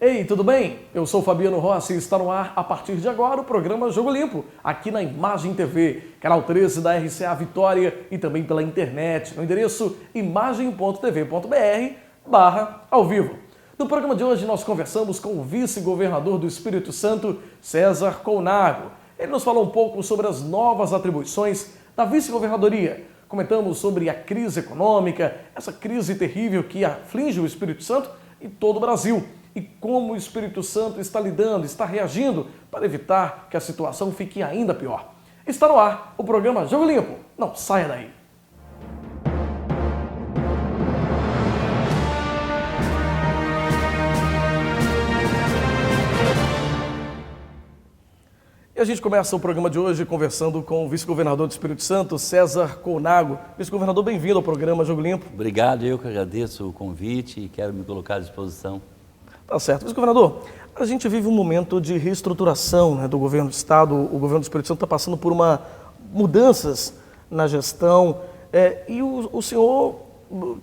Ei, tudo bem? Eu sou Fabiano Rossi e está no ar, a partir de agora, o programa Jogo Limpo, aqui na Imagem TV, canal 13 da RCA Vitória e também pela internet, no endereço imagem.tv.br/ao vivo. No programa de hoje, nós conversamos com o vice-governador do Espírito Santo, César Colnago. Ele nos falou um pouco sobre as novas atribuições da vice-governadoria. Comentamos sobre a crise econômica, essa crise terrível que aflige o Espírito Santo e todo o Brasil. E como o Espírito Santo está lidando, está reagindo para evitar que a situação fique ainda pior. Está no ar o programa Jogo Limpo. Não saia daí. E a gente começa o programa de hoje conversando com o vice-governador do Espírito Santo, César Colnago. Vice-governador, bem-vindo ao programa Jogo Limpo. Obrigado, eu que agradeço o convite e quero me colocar à disposição. Tá certo. Vice-governador, a gente vive um momento de reestruturação, do governo do Estado. O governo do Espírito Santo está passando por mudanças na gestão e o senhor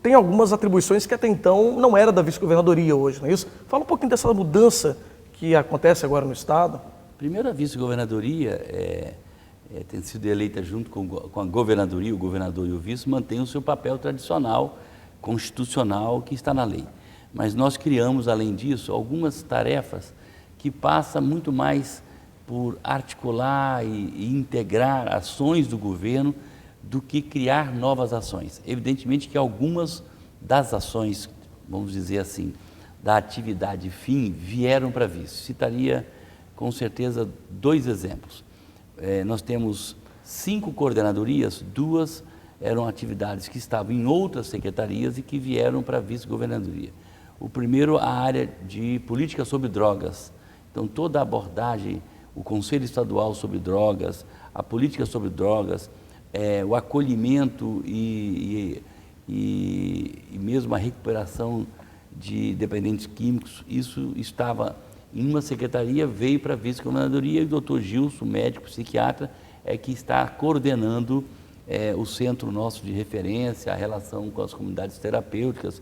tem algumas atribuições que até então não era da vice-governadoria hoje, não é isso? Fala um pouquinho dessa mudança que acontece agora no Estado. Primeiro, a vice-governadoria tem sido eleita junto com a governadoria, o governador e o vice, mantém o seu papel tradicional, constitucional, que está na lei. Mas nós criamos, além disso, algumas tarefas que passam muito mais por articular e integrar ações do governo do que criar novas ações. Evidentemente que algumas das ações, vamos dizer assim, da atividade fim, vieram para vice. Citaria, com certeza, 2 exemplos. Nós temos 5 coordenadorias, 2 eram atividades que estavam em outras secretarias e que vieram para a vice-governadoria. O primeiro, a área de política sobre drogas. Então, toda a abordagem, o Conselho Estadual sobre Drogas, a política sobre drogas, o acolhimento e mesmo a recuperação de dependentes químicos, isso estava em uma secretaria, veio para a vice-governadoria e o doutor Gilson, médico psiquiatra, que está coordenando o centro nosso de referência, a relação com as comunidades terapêuticas,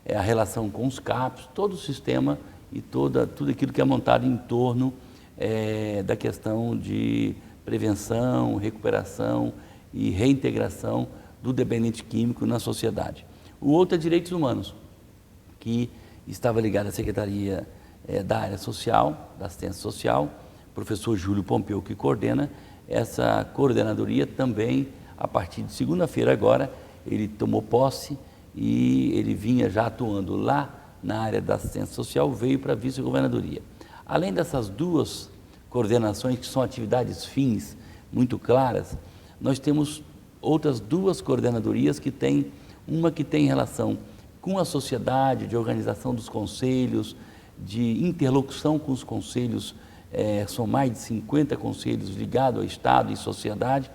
a relação com os CAPs, todo o sistema e tudo aquilo que é montado em torno da questão de prevenção, recuperação e reintegração do dependente químico na sociedade. O outro é Direitos Humanos, que estava ligado à Secretaria da Área Social, da Assistência Social, o professor Júlio Pompeu, que coordena essa coordenadoria também, a partir de segunda-feira agora, ele tomou posse e ele vinha já atuando lá na área da assistência social, veio para a vice-governadoria. Além dessas 2 coordenações, que são atividades fins muito claras, nós temos outras 2 coordenadorias que tem, uma que tem relação com a sociedade, de organização dos conselhos, de interlocução com os conselhos, são mais de 50 conselhos ligados ao Estado e sociedade,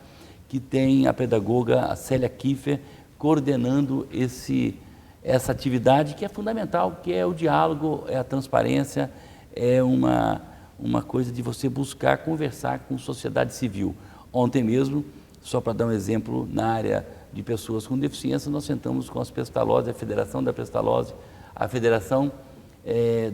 que tem a pedagoga a Célia Kiefer, coordenando essa atividade que é fundamental, que é o diálogo, é a transparência, é uma coisa de você buscar conversar com a sociedade civil. Ontem mesmo, só para dar um exemplo, na área de pessoas com deficiência, nós sentamos com as Pestalozzi, a Federação da Pestalozzi, a Federação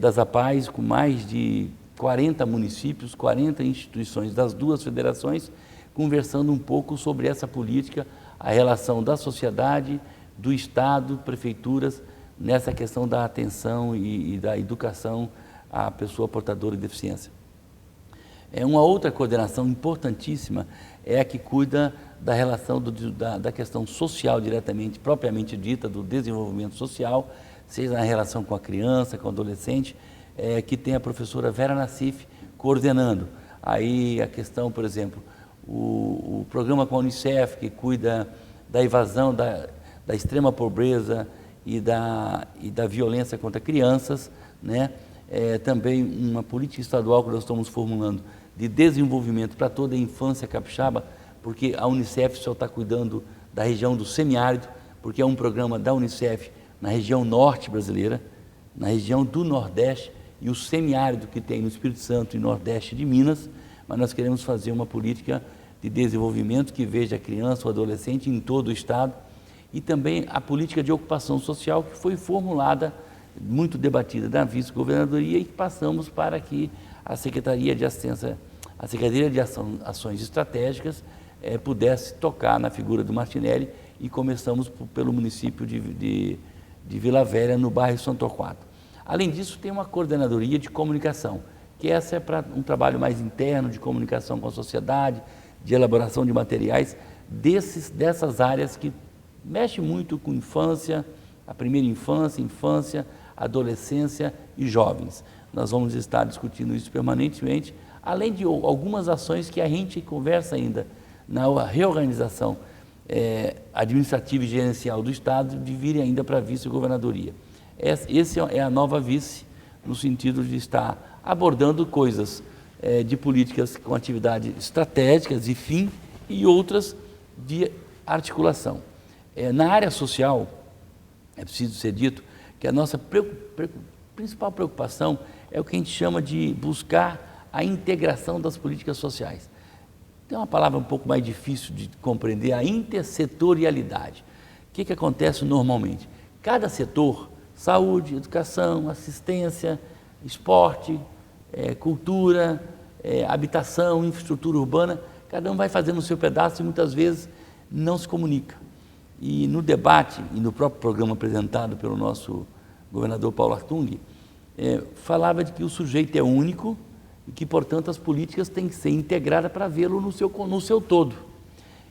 das APAES, com mais de 40 municípios, 40 instituições das 2 federações, conversando um pouco sobre essa política, a relação da sociedade, do Estado, prefeituras, nessa questão da atenção e da educação à pessoa portadora de deficiência. Uma outra coordenação importantíssima é a que cuida da relação da questão social diretamente, propriamente dita, do desenvolvimento social, seja na relação com a criança, com o adolescente, que tem a professora Vera Nassif coordenando. Aí a questão, por exemplo, o programa com a Unicef, que cuida da evasão, da extrema pobreza e da violência contra crianças, né? Também uma política estadual que nós estamos formulando de desenvolvimento para toda a infância capixaba, porque a Unicef só está cuidando da região do semiárido, porque é um programa da Unicef na região norte brasileira, na região do Nordeste e o semiárido que tem no Espírito Santo e Nordeste de Minas, mas nós queremos fazer uma política de desenvolvimento que veja a criança ou adolescente em todo o Estado, e também a política de ocupação social que foi formulada muito debatida na vice-governadoria e passamos para que a Secretaria de Ações Estratégicas pudesse tocar na figura do Martinelli e começamos pelo município de Vila Velha, no bairro Santo Torquato. Além disso, tem uma coordenadoria de comunicação, que essa é para um trabalho mais interno de comunicação com a sociedade, de elaboração de materiais dessas áreas que mexem muito com infância, a primeira infância, adolescência e jovens. Nós vamos estar discutindo isso permanentemente, além de algumas ações que a gente conversa ainda na reorganização administrativa e gerencial do Estado, de virem ainda para a vice-governadoria. Essa é a nova vice, no sentido de estar abordando coisas de políticas com atividades estratégicas e fim, e outras de articulação. Na área social, é preciso ser dito que a nossa principal preocupação é o que a gente chama de buscar a integração das políticas sociais. Tem uma palavra um pouco mais difícil de compreender, a intersetorialidade. O que acontece normalmente? Cada setor, saúde, educação, assistência, esporte, cultura, habitação, infraestrutura urbana, cada um vai fazendo o seu pedaço e muitas vezes não se comunica. E no debate e no próprio programa apresentado pelo nosso governador Paulo Artung, falava de que o sujeito é único e que, portanto, as políticas têm que ser integradas para vê-lo no seu todo.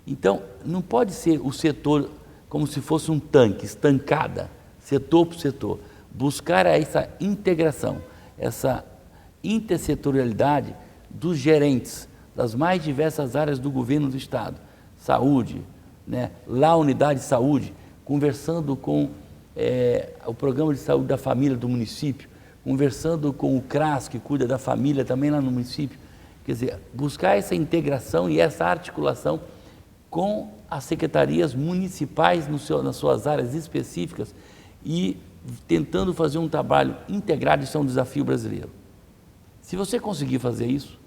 Então, não pode ser o setor como se fosse um tanque, estancada, setor por setor. Buscar essa integração, essa intersetorialidade dos gerentes das mais diversas áreas do governo do Estado, saúde, lá a unidade de saúde, conversando com o programa de saúde da família do município, conversando com o CRAS, que cuida da família também lá no município. Quer dizer, buscar essa integração e essa articulação com as secretarias municipais nas suas áreas específicas e tentando fazer um trabalho integrado. Isso é um desafio brasileiro. Se você conseguir fazer isso,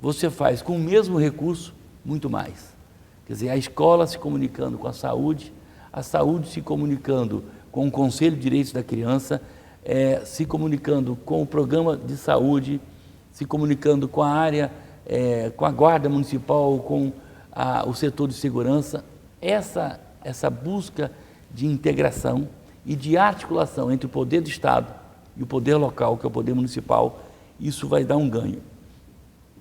você faz com o mesmo recurso muito mais. Quer dizer, a escola se comunicando com a saúde se comunicando com o Conselho de Direitos da Criança, se comunicando com o programa de saúde, se comunicando com a área, com a guarda municipal, com o setor de segurança. Essa busca de integração e de articulação entre o poder do Estado e o poder local, que é o poder municipal, isso vai dar um ganho.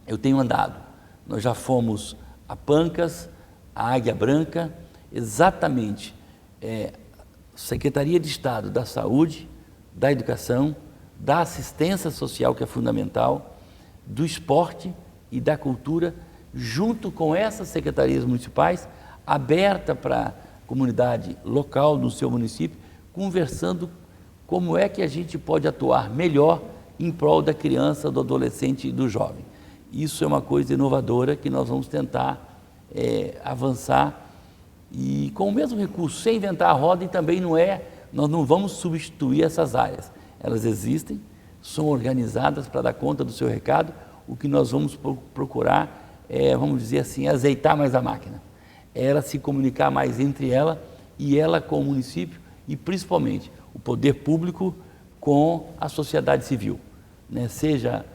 Eu tenho andado, nós já fomos a Pancas, a Águia Branca, exatamente Secretaria de Estado da Saúde, da Educação, da Assistência Social, que é fundamental, do Esporte e da Cultura, junto com essas secretarias municipais, aberta para a comunidade local do seu município, conversando como é que a gente pode atuar melhor em prol da criança, do adolescente e do jovem. Isso é uma coisa inovadora que nós vamos tentar avançar e com o mesmo recurso, sem inventar a roda, e também nós não vamos substituir essas áreas. Elas existem, são organizadas para dar conta do seu recado. O que nós vamos procurar vamos dizer assim, azeitar mais a máquina. Ela se comunicar mais entre ela e ela com o município e principalmente o poder público com a sociedade civil, seja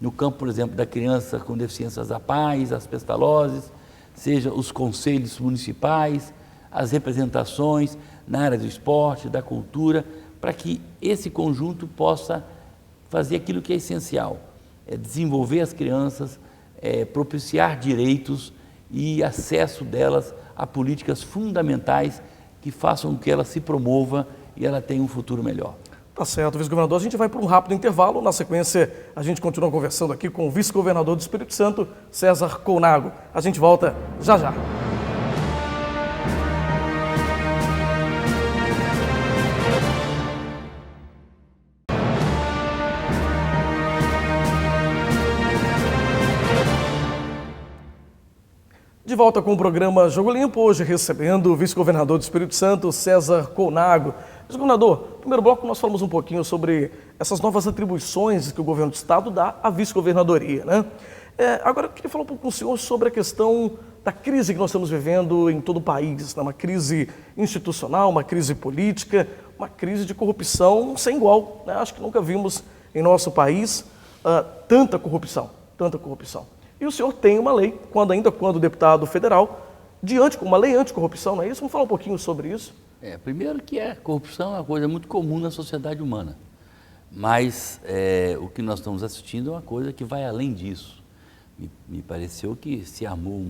no campo, por exemplo, da criança com deficiências APAES, as pestalozes, seja os conselhos municipais, as representações na área do esporte, da cultura, para que esse conjunto possa fazer aquilo que é essencial, desenvolver as crianças, propiciar direitos e acesso delas a políticas fundamentais que façam com que ela se promova e ela tenha um futuro melhor. Tá certo, vice-governador. A gente vai para um rápido intervalo. Na sequência, a gente continua conversando aqui com o vice-governador do Espírito Santo, César Colnago. A gente volta já já. De volta com o programa Jogo Limpo, hoje recebendo o vice-governador do Espírito Santo, César Colnago. Vice-governador, no primeiro bloco nós falamos um pouquinho sobre essas novas atribuições que o governo do Estado dá à vice-governadoria, Agora eu queria falar um pouco com o senhor sobre a questão da crise que nós estamos vivendo em todo o país, uma crise institucional, uma crise política, uma crise de corrupção sem igual, né? Acho que nunca vimos em nosso país tanta corrupção. E o senhor tem uma lei, quando deputado federal, uma lei anticorrupção, não é isso? Vamos falar um pouquinho sobre isso? Primeiro que a corrupção é uma coisa muito comum na sociedade humana, mas o que nós estamos assistindo é uma coisa que vai além disso. Me pareceu que se armou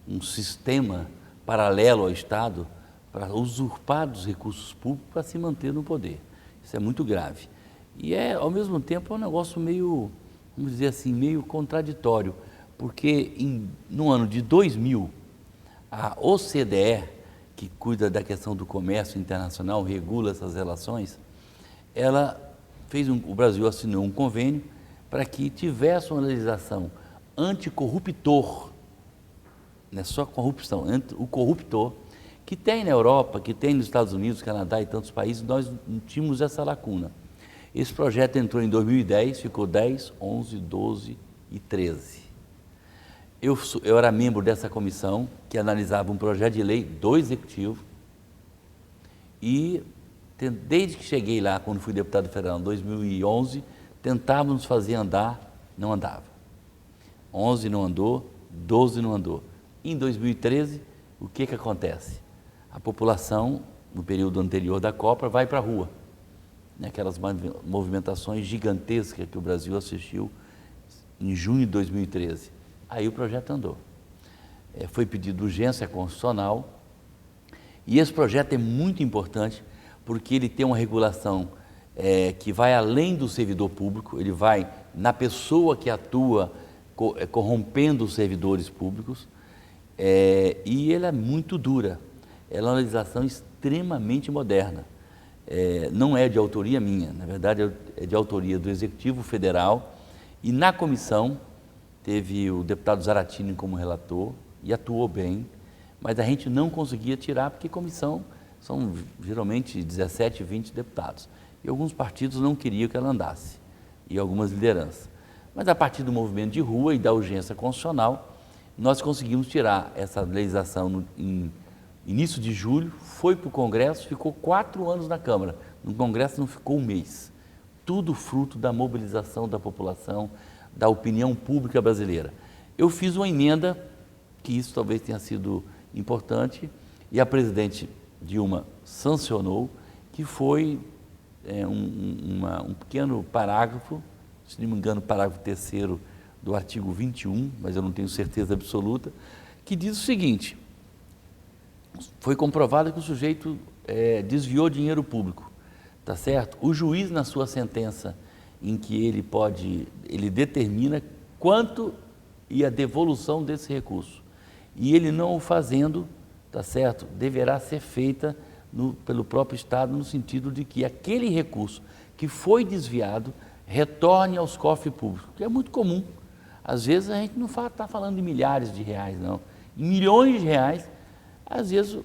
um sistema paralelo ao Estado para usurpar dos recursos públicos para se manter no poder. Isso é muito grave. E ao mesmo tempo, é um negócio meio, vamos dizer assim, meio contraditório, porque no ano de 2000, a OCDE, que cuida da questão do comércio internacional, regula essas relações, o Brasil assinou um convênio para que tivesse uma legislação anticorruptor, não é só corrupção, o corruptor, que tem na Europa, que tem nos Estados Unidos, Canadá e tantos países, nós não tínhamos essa lacuna. Esse projeto entrou em 2010, ficou 10, 11, 12 e 13. Eu era membro dessa comissão que analisava um projeto de lei do Executivo e, desde que cheguei lá, quando fui deputado federal em 2011, tentávamos fazer andar, não andava. 11 não andou, 12 não andou. Em 2013, o que acontece? A população, no período anterior da Copa, vai para a rua. Aquelas movimentações gigantescas que o Brasil assistiu em junho de 2013. Aí o projeto andou. Foi pedido urgência constitucional e esse projeto é muito importante porque ele tem uma regulação que vai além do servidor público, ele vai na pessoa que atua corrompendo os servidores públicos e ele é muito dura. Ela é uma legislação extremamente moderna. Não é de autoria minha, na verdade é de autoria do Executivo Federal e na comissão teve o deputado Zaratini como relator e atuou bem, mas a gente não conseguia tirar porque comissão são geralmente 17, 20 deputados e alguns partidos não queriam que ela andasse e algumas lideranças. Mas a partir do movimento de rua e da urgência constitucional, nós conseguimos tirar essa legislação em início de julho, foi para o Congresso, ficou 4 anos na Câmara. No Congresso não ficou um mês. Tudo fruto da mobilização da população, da opinião pública brasileira. Eu fiz uma emenda, que isso talvez tenha sido importante, e a presidente Dilma sancionou, que foi um pequeno parágrafo, se não me engano, parágrafo 3º do artigo 21, mas eu não tenho certeza absoluta, que diz o seguinte: foi comprovado que o sujeito desviou dinheiro público, tá certo? O juiz, na sua sentença, em que ele determina quanto e a devolução desse recurso. E ele não o fazendo, tá certo? Deverá ser feita pelo próprio Estado, no sentido de que aquele recurso que foi desviado retorne aos cofres públicos, que é muito comum. Às vezes a gente não está falando de milhares de reais, não. Em milhões de reais, às vezes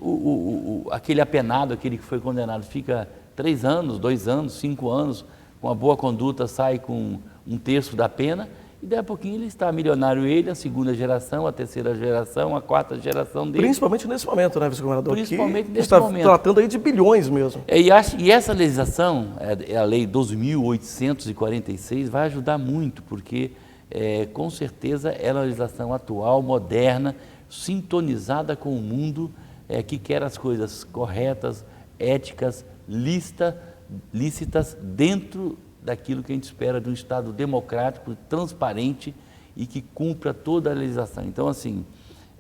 aquele apenado, aquele que foi condenado, fica 3 anos, 2 anos, 5 anos, com a boa conduta sai com 1/3 da pena, e daí a pouquinho ele está milionário, a 2ª geração, a 3ª geração, a 4ª geração dele. Principalmente nesse momento, né, vice-governador? Principalmente nesse está momento. Tratando aí de bilhões mesmo. E essa legislação, a Lei 12.846, vai ajudar muito, porque com certeza ela é uma legislação atual, moderna, sintonizada com o mundo que quer as coisas corretas, éticas, lícitas dentro daquilo que a gente espera de um Estado democrático, transparente e que cumpra toda a legislação. Então, assim,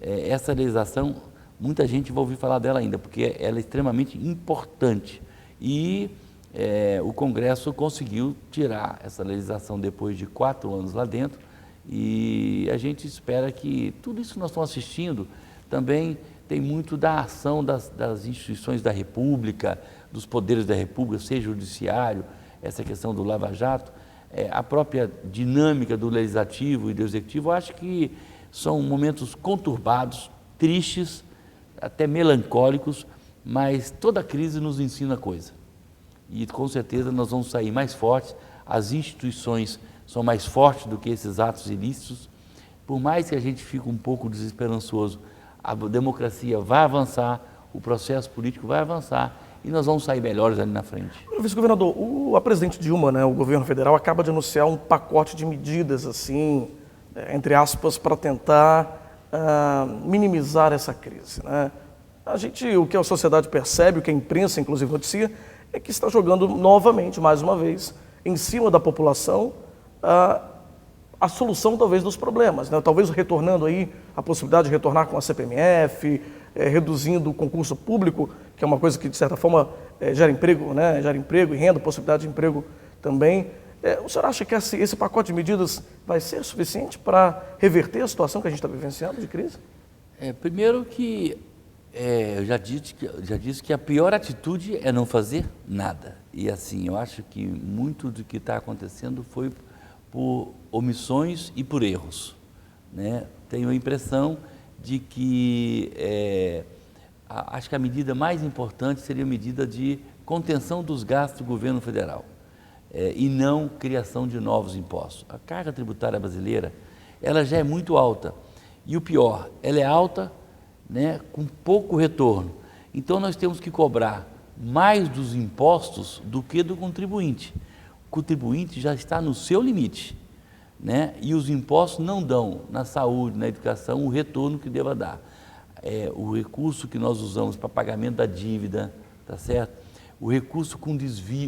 essa legislação, muita gente vai ouvir falar dela ainda, porque ela é extremamente importante. E o Congresso conseguiu tirar essa legislação depois de 4 anos lá dentro, e a gente espera que tudo isso que nós estamos assistindo também tem muito da ação das instituições da República, dos poderes da República, seja o judiciário, essa questão do Lava Jato, a própria dinâmica do Legislativo e do Executivo. Eu acho que são momentos conturbados, tristes, até melancólicos, mas toda crise nos ensina coisa. E com certeza nós vamos sair mais fortes, as instituições são mais fortes do que esses atos ilícitos. Por mais que a gente fique um pouco desesperançoso, a democracia vai avançar, o processo político vai avançar, e nós vamos sair melhores ali na frente. Vice-governador, a presidente Dilma, né, o governo federal, acaba de anunciar um pacote de medidas, assim, entre aspas, para tentar minimizar essa crise, né? O que a sociedade percebe, o que a imprensa, inclusive, noticia, é que está jogando novamente, mais uma vez, em cima da população, a solução, talvez, dos problemas, né? Talvez retornando aí a possibilidade de retornar com a CPMF, reduzindo o concurso público, que é uma coisa que, de certa forma, gera emprego, né? Gera emprego e renda, possibilidade de emprego também. O senhor acha que esse pacote de medidas vai ser suficiente para reverter a situação que a gente está vivenciando de crise? Primeiro que eu já disse que a pior atitude é não fazer nada. E assim, eu acho que muito do que está acontecendo foi por omissões e por erros, né? Tenho a impressão de que acho que a medida mais importante seria a medida de contenção dos gastos do governo federal. E não criação de novos impostos. A carga tributária brasileira, ela já é muito alta. E o pior, ela é alta, né, com pouco retorno. Então, nós temos que cobrar mais dos impostos do que do contribuinte. O contribuinte já está no seu limite, né, e os impostos não dão na saúde, na educação, o retorno que deva dar. O recurso que nós usamos para pagamento da dívida, tá certo? O recurso com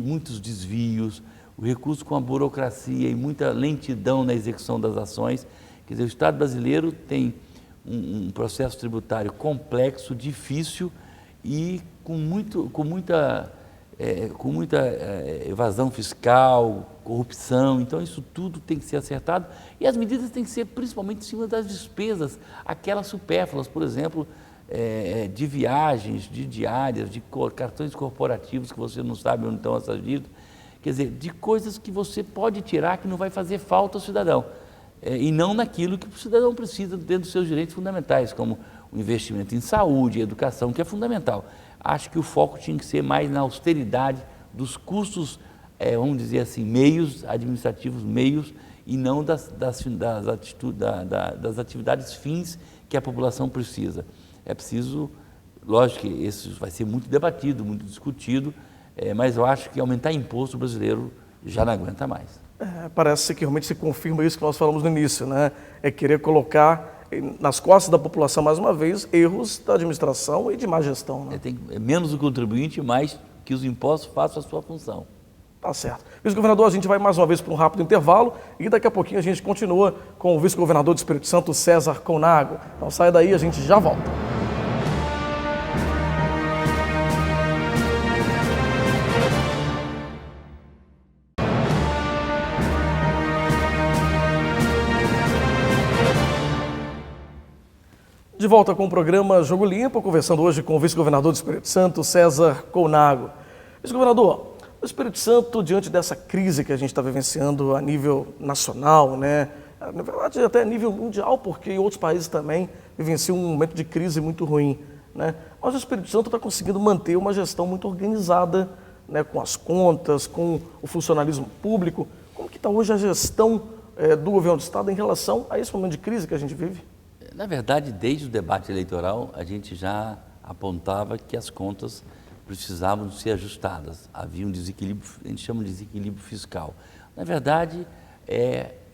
muitos desvios, o recurso com a burocracia e muita lentidão na execução das ações. Quer dizer, o Estado brasileiro tem um processo tributário complexo, difícil e com muita evasão fiscal, corrupção. Então, isso tudo tem que ser acertado e as medidas têm que ser principalmente em cima das despesas, aquelas supérfluas, por exemplo, de viagens, de diárias, de cartões corporativos que você não sabe onde estão essas dívidas, quer dizer, de coisas que você pode tirar que não vai fazer falta ao cidadão, e não naquilo que o cidadão precisa dentro dos seus direitos fundamentais, como o investimento em saúde, educação, que é fundamental. Acho que o foco tinha que ser mais na austeridade dos custos, vamos dizer assim, meios administrativos, e não das atividades fins que a população precisa. É preciso, lógico que isso vai ser muito debatido, muito discutido, mas eu acho que aumentar imposto o brasileiro já não aguenta mais. Parece que realmente se confirma isso que nós falamos no início, né? É querer colocar nas costas da população, mais uma vez, erros da administração e de má gestão, né? Menos o contribuinte, mais que os impostos façam a sua função. Tá certo. Vice-governador, a gente vai mais uma vez para um rápido intervalo e daqui a pouquinho a gente continua com o vice-governador do Espírito Santo, César Conago. Então sai daí, a gente já volta. De volta com o programa Jogo Limpo, conversando hoje com o vice-governador do Espírito Santo, César Conago. Vice-governador, o Espírito Santo, diante dessa crise que a gente está vivenciando a nível nacional, né? Na verdade, até a nível mundial, porque outros países também vivenciam um momento de crise muito ruim, né? Mas o Espírito Santo está conseguindo manter uma gestão muito organizada, né? Com as contas, com o funcionalismo público. Como que está hoje a gestão do governo do Estado em relação a esse momento de crise que a gente vive? Na verdade, desde o debate eleitoral, a gente já apontava que as contas precisavam ser ajustadas. Havia um desequilíbrio, a gente chama de desequilíbrio fiscal. Na verdade,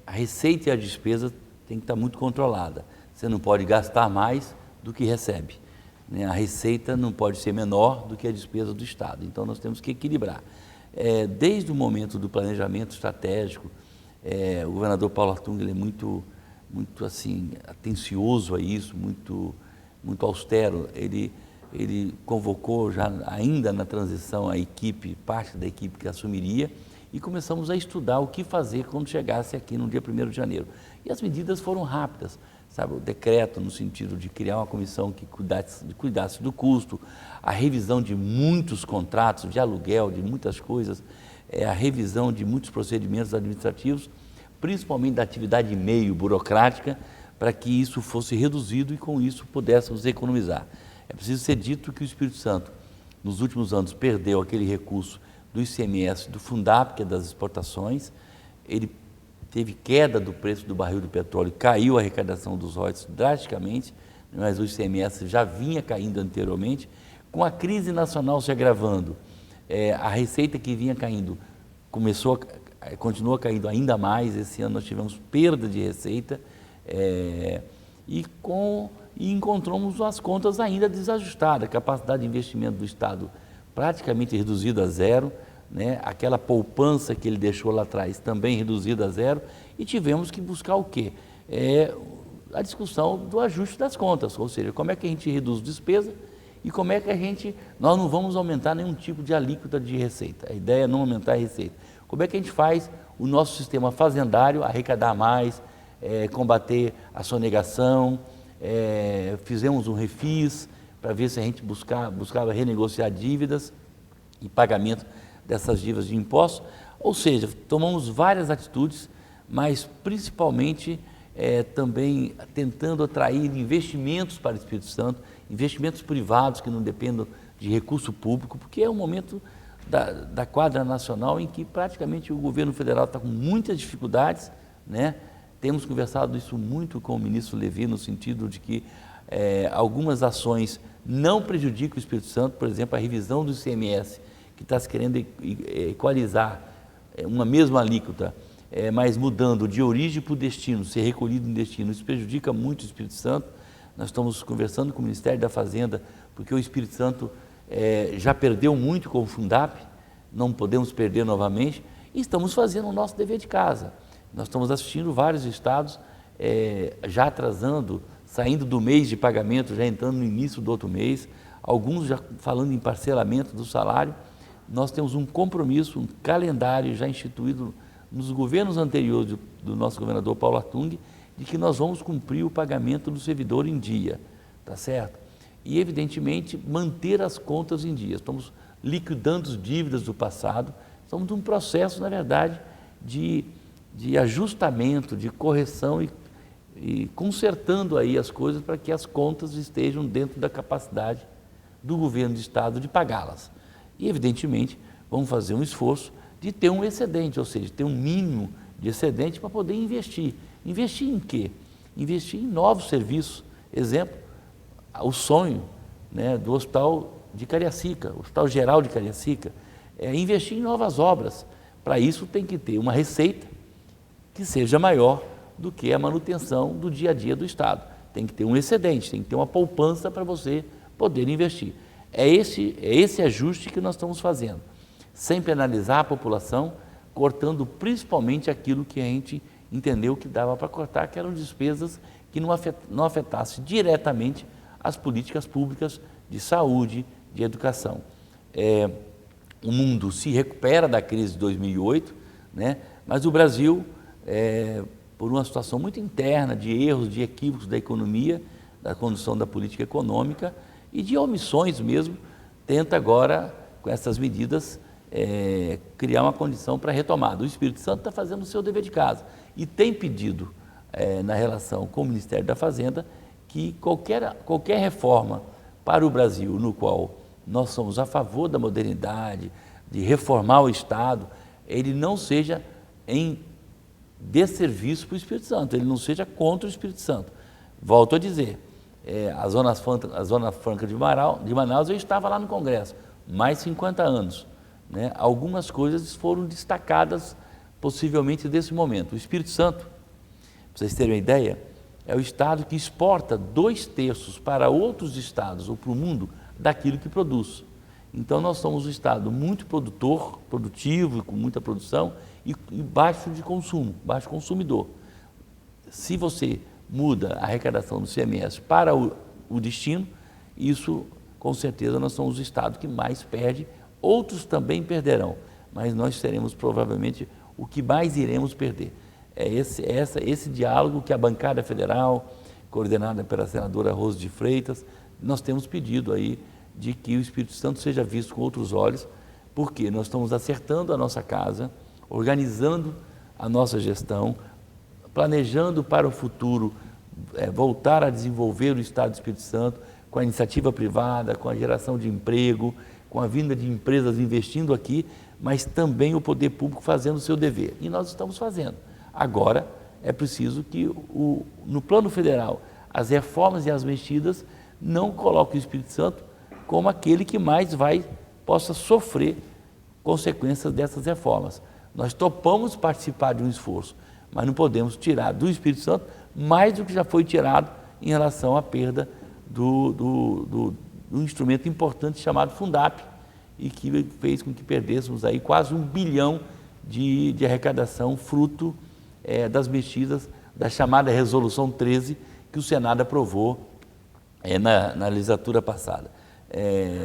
a receita e a despesa tem que estar muito controlada. Você não pode gastar mais do que recebe, né? A receita não pode ser menor do que a despesa do Estado. Então, nós temos que equilibrar. Desde o momento do planejamento estratégico, o governador Paulo Artung, ele é muito assim, atencioso a isso, muito austero. Ele convocou já ainda na transição a equipe, parte da equipe que assumiria, e começamos a estudar o que fazer quando chegasse aqui no dia 1º de janeiro. E as medidas foram rápidas, sabe? O decreto no sentido de criar uma comissão que cuidasse do custo, a revisão de muitos contratos de aluguel, de muitas coisas, a revisão de muitos procedimentos administrativos, principalmente da atividade meio burocrática, para que isso fosse reduzido e com isso pudéssemos economizar. É preciso ser dito que o Espírito Santo, nos últimos anos, perdeu aquele recurso do ICMS, do Fundap, que é das exportações. Ele teve queda do preço do barril de petróleo, caiu a arrecadação dos royalties drasticamente, mas o ICMS já vinha caindo anteriormente. Com a crise nacional se agravando, a receita que vinha caindo continua caindo ainda mais. Esse ano nós tivemos perda de receita e encontramos as contas ainda desajustadas, a capacidade de investimento do Estado praticamente reduzida a zero, né? Aquela poupança que ele deixou lá atrás também reduzida a zero, e tivemos que buscar o quê? A discussão do ajuste das contas, ou seja, como é que a gente reduz despesa e como é que nós não vamos aumentar nenhum tipo de alíquota de receita. A ideia é não aumentar a receita. Como é que a gente faz o nosso sistema fazendário arrecadar mais, combater a sonegação, fizemos um refis para ver se a gente buscava renegociar dívidas e pagamento dessas dívidas de impostos. Ou seja, tomamos várias atitudes, mas principalmente também tentando atrair investimentos para o Espírito Santo, investimentos privados que não dependam de recurso público, porque é um momento da quadra nacional em que praticamente o governo federal está com muitas dificuldades, né? Temos conversado isso muito com o ministro Levi, no sentido de que algumas ações não prejudicam o Espírito Santo, por exemplo, a revisão do ICMS, que está se querendo equalizar uma mesma alíquota, mas mudando de origem para o destino, ser recolhido em destino, isso prejudica muito o Espírito Santo. Nós estamos conversando com o Ministério da Fazenda, porque o Espírito Santo já perdeu muito com o Fundap, não podemos perder novamente, e estamos fazendo o nosso dever de casa. Nós estamos assistindo vários estados já atrasando, saindo do mês de pagamento, já entrando no início do outro mês, alguns já falando em parcelamento do salário. Nós temos um compromisso, um calendário já instituído nos governos anteriores do nosso governador Paulo Artung, de que nós vamos cumprir o pagamento do servidor em dia, tá certo? E, evidentemente, manter as contas em dia. Estamos liquidando as dívidas do passado, estamos num processo, na verdade, de ajustamento, de correção e consertando aí as coisas para que as contas estejam dentro da capacidade do governo do Estado de pagá-las. E, evidentemente, vamos fazer um esforço de ter um excedente, ou seja, ter um mínimo de excedente para poder investir. Investir em quê? Investir em novos serviços. Exemplo, o sonho, né, do Hospital de Cariacica, o Hospital Geral de Cariacica, investir em novas obras. Para isso tem que ter uma receita que seja maior do que a manutenção do dia a dia do Estado. Tem que ter um excedente, tem que ter uma poupança para você poder investir. É esse ajuste que nós estamos fazendo, sem penalizar a população, cortando principalmente aquilo que a gente entendeu que dava para cortar, que eram despesas que não afetassem diretamente as políticas públicas de saúde, de educação. O mundo se recupera da crise de 2008, né? Mas o Brasil, por uma situação muito interna, de erros, de equívocos da economia, da condução da política econômica e de omissões mesmo, tenta agora, com essas medidas, criar uma condição para a retomada. O Espírito Santo está fazendo o seu dever de casa e tem pedido, na relação com o Ministério da Fazenda, que qualquer reforma para o Brasil, no qual nós somos a favor da modernidade, de reformar o Estado, ele não seja em desserviço para o Espírito Santo, ele não seja contra o Espírito Santo. Volto a dizer, a Zona Franca de Manaus, eu estava lá no Congresso, mais 50 anos. Né? Algumas coisas foram destacadas possivelmente desse momento. O Espírito Santo, para vocês terem uma ideia, é o estado que exporta 2/3 para outros estados ou para o mundo daquilo que produz. Então nós somos um estado muito produtivo, com muita produção e baixo de consumo, baixo consumidor. Se você muda a arrecadação do ICMS para o destino, isso com certeza nós somos o estado que mais perde. Outros também perderão, mas nós seremos provavelmente o que mais iremos perder. É esse diálogo que a bancada federal, coordenada pela senadora Rose de Freitas, nós temos pedido aí de que o Espírito Santo seja visto com outros olhos, porque nós estamos acertando a nossa casa, organizando a nossa gestão, planejando para o futuro voltar a desenvolver o Estado do Espírito Santo com a iniciativa privada, com a geração de emprego, com a vinda de empresas investindo aqui, mas também o poder público fazendo o seu dever. E nós estamos fazendo. Agora, é preciso que, no plano federal, as reformas e as mexidas não coloquem o Espírito Santo como aquele que mais possa sofrer consequências dessas reformas. Nós topamos participar de um esforço, mas não podemos tirar do Espírito Santo mais do que já foi tirado em relação à perda do instrumento importante chamado Fundap, e que fez com que perdêssemos aí quase 1 bilhão de arrecadação, fruto das mexidas da chamada Resolução 13, que o Senado aprovou na legislatura passada.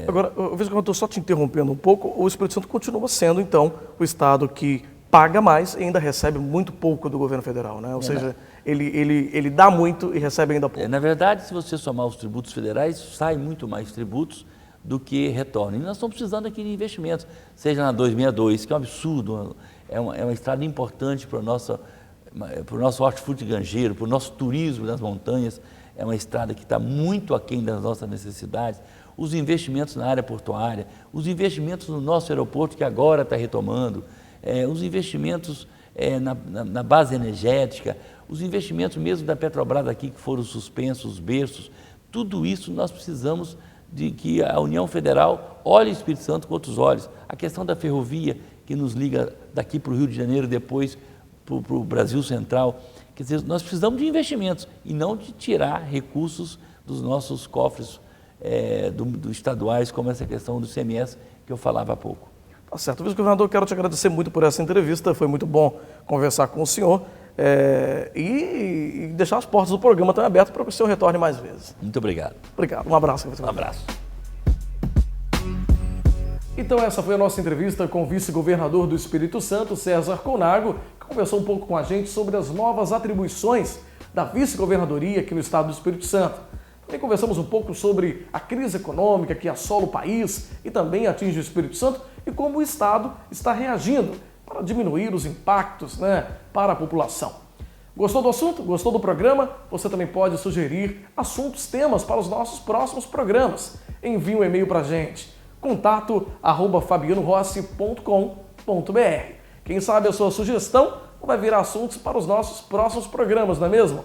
Agora, veja que eu estou só te interrompendo um pouco, o Espírito Santo continua sendo, então, o estado que paga mais e ainda recebe muito pouco do governo federal, né? Ou seja, ele dá muito e recebe ainda pouco. Na verdade, se você somar os tributos federais, sai muito mais tributos do que retorna. E nós estamos precisando aqui de investimentos, seja na 262, que é um absurdo, é uma estrada importante para o nosso hortifruti ganjeiro, para o nosso turismo das montanhas, é uma estrada que está muito aquém das nossas necessidades. Os investimentos na área portuária, os investimentos no nosso aeroporto, que agora está retomando, os investimentos na base energética, os investimentos mesmo da Petrobras aqui, que foram suspensos, os berços, tudo isso nós precisamos de que a União Federal olhe o Espírito Santo com outros olhos. A questão da ferrovia, que nos liga daqui para o Rio de Janeiro, depois para o Brasil Central. Quer dizer, nós precisamos de investimentos e não de tirar recursos dos nossos cofres do estaduais, como essa questão do ICMS que eu falava há pouco. Tá certo. Vice-governador, eu quero te agradecer muito por essa entrevista, foi muito bom conversar com o senhor e deixar as portas do programa também abertas para que o senhor retorne mais vezes. Muito obrigado. Obrigado. Um abraço. Um abraço. Então essa foi a nossa entrevista com o vice-governador do Espírito Santo, César Colnago, que conversou um pouco com a gente sobre as novas atribuições da vice-governadoria aqui no estado do Espírito Santo. Também conversamos um pouco sobre a crise econômica que assola o país e também atinge o Espírito Santo e como o estado está reagindo para diminuir os impactos, para a população. Gostou do assunto? Gostou do programa? Você também pode sugerir assuntos, temas para os nossos próximos programas. Envie um e-mail para a gente, contato@fabianorossi.com.br. Quem sabe a sua sugestão vai virar assuntos para os nossos próximos programas, não é mesmo?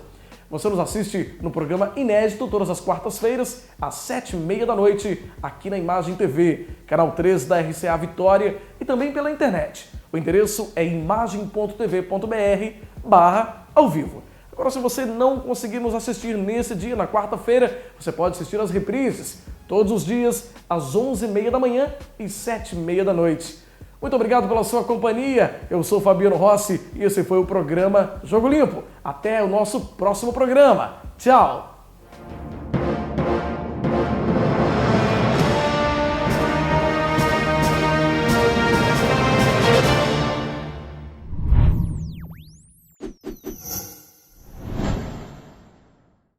Você nos assiste no programa inédito todas as quartas-feiras, às 7h30 da noite, aqui na Imagem TV, canal 3 da RCA Vitória e também pela internet. O endereço é imagem.tv.br/ao vivo. Agora, se você não conseguir nos assistir nesse dia, na quarta-feira, você pode assistir as reprises, todos os dias, às 11h30 da manhã e 7h30 da noite. Muito obrigado pela sua companhia. Eu sou Fabiano Rossi e esse foi o programa Jogo Limpo. Até o nosso próximo programa. Tchau!